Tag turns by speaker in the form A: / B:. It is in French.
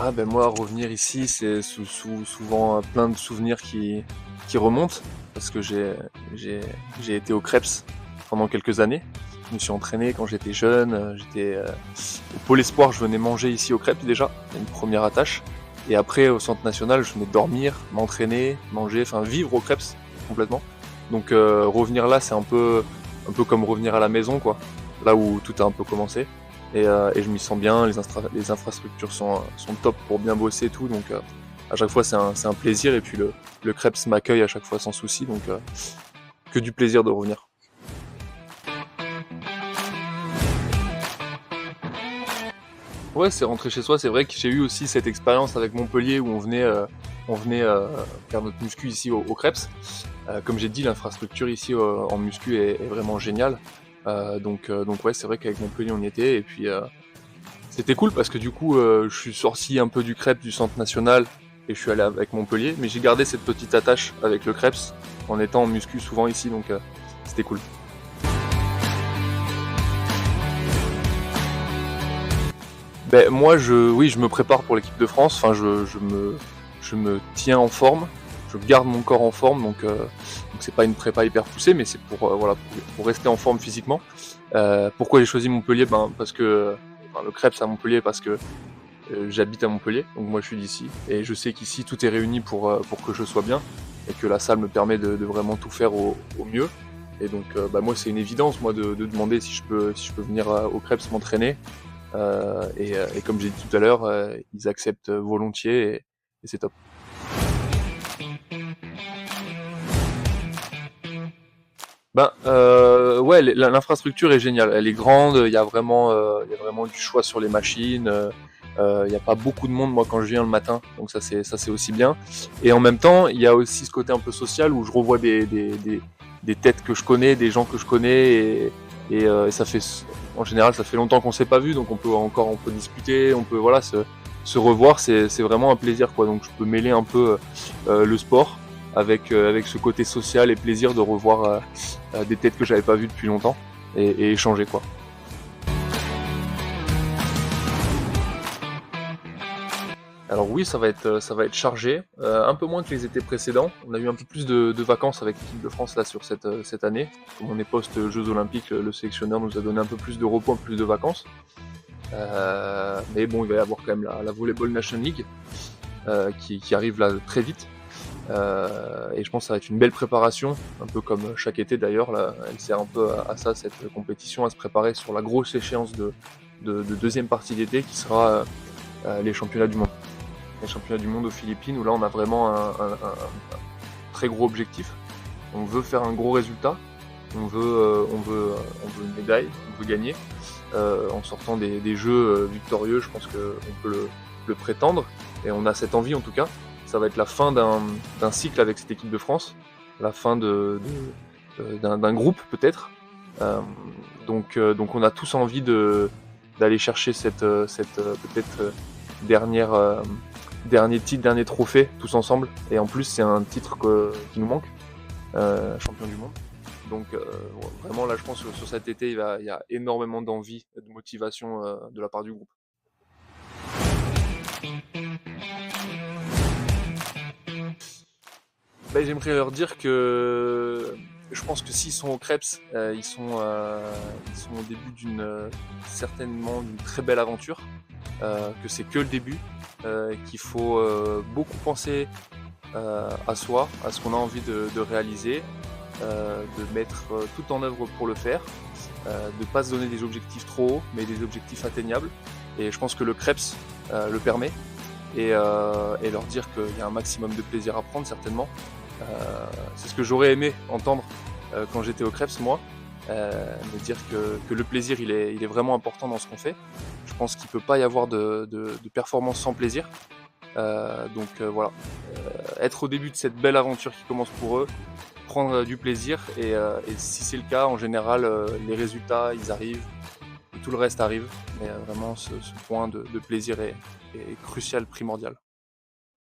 A: Ah ben moi, revenir ici, c'est souvent plein de souvenirs qui remontent, parce que j'ai, j'ai été au Creps pendant quelques années. Je me suis entraîné quand j'étais jeune, j'étais au Pôle Espoir, je venais manger ici au Creps déjà, une première attache. Et après, au Centre National, je venais dormir, m'entraîner, manger, enfin vivre au Creps complètement. Donc revenir là, c'est un peu comme revenir à la maison, quoi, là où tout a un peu commencé. Et je m'y sens bien, les infrastructures sont top pour bien bosser et tout, donc à chaque fois c'est un plaisir, et puis le Creps m'accueille à chaque fois sans souci, donc que du plaisir de revenir. Ouais, c'est rentrer chez soi, c'est vrai que j'ai eu aussi cette expérience avec Montpellier où on venait faire notre muscu ici au Creps. Comme j'ai dit, l'infrastructure ici en muscu est vraiment géniale. Donc ouais, c'est vrai qu'avec Montpellier on y était, et puis c'était cool parce que du coup, je suis sorti un peu du Crêpe du Centre National et je suis allé avec Montpellier, mais j'ai gardé cette petite attache avec le Crêpes en étant en muscu souvent ici, donc c'était cool. Ben moi, oui, je me prépare pour l'équipe de France. Enfin, je me tiens en forme, je garde mon corps en forme, donc c'est pas une prépa hyper poussée, mais c'est pour voilà, pour rester en forme physiquement. Pourquoi j'ai choisi Montpellier? Ben parce que enfin, le Crêpes à Montpellier, parce que j'habite à Montpellier, donc moi je suis d'ici, et je sais qu'ici tout est réuni pour que je sois bien, et que la salle me permet de vraiment tout faire au mieux. Et donc bah, moi c'est une évidence moi de demander si je peux venir au Krebs m'entraîner. Et comme j'ai dit tout à l'heure, ils acceptent volontiers, et c'est top. Ben ouais, l'infrastructure est géniale, elle est grande, il y a vraiment du choix sur les machines. Il n'y a pas beaucoup de monde moi quand je viens le matin, donc ça c'est aussi bien. Et en même temps, il y a aussi ce côté un peu social où je revois des têtes que je connais, des gens que je connais, et ça fait en général ça fait longtemps qu'on s'est pas vu, donc on peut discuter, on peut voilà se revoir, c'est vraiment un plaisir quoi. Donc je peux mêler un peu le sport avec ce côté social et plaisir de revoir des têtes que j'avais pas vues depuis longtemps, et échanger quoi. Alors oui, ça va être chargé, un peu moins que les étés précédents. On a eu un peu plus de vacances avec l'équipe de France là sur cette année. Comme on est post-Jeux Olympiques, le sélectionneur nous a donné un peu plus de repos, un peu plus de vacances. Mais bon, il va y avoir quand même la Volleyball Nation League qui arrive là très vite. Et je pense que ça va être une belle préparation, un peu comme chaque été d'ailleurs. Là, elle sert un peu à ça, cette compétition, à se préparer sur la grosse échéance de deuxième partie d'été qui sera les championnats du monde. Les championnats du monde aux Philippines, où là on a vraiment un très gros objectif. On veut faire un gros résultat, on veut une médaille, on veut gagner. En sortant des jeux victorieux, je pense qu'on peut le prétendre, et on a cette envie en tout cas. Ça va être la fin d'un cycle avec cette équipe de France, la fin d'un groupe peut-être. Euh, donc on a tous envie d'aller chercher cette peut-être dernière dernier titre, dernier trophée tous ensemble. Et en plus, c'est un titre qui nous manque, champion du monde. Donc vraiment là, je pense que sur cet été, il y a énormément d'envie et de motivation de la part du groupe. Ben, j'aimerais leur dire que je pense que s'ils sont au Krebs, ils sont au début certainement d'une très belle aventure, que c'est que le début, qu'il faut beaucoup penser à soi, à ce qu'on a envie de réaliser, de mettre tout en œuvre pour le faire, de ne pas se donner des objectifs trop hauts, mais des objectifs atteignables. Et je pense que le Krebs le permet, et leur dire qu'il y a un maximum de plaisir à prendre certainement. C'est ce que j'aurais aimé entendre quand j'étais au Krebs moi, me dire que le plaisir il est vraiment important dans ce qu'on fait. Je pense qu'il ne peut pas y avoir de performance sans plaisir. Donc voilà, être au début de cette belle aventure qui commence pour eux, prendre du plaisir, et si c'est le cas, en général, les résultats ils arrivent, et tout le reste arrive. Mais vraiment ce point de plaisir est crucial, primordial.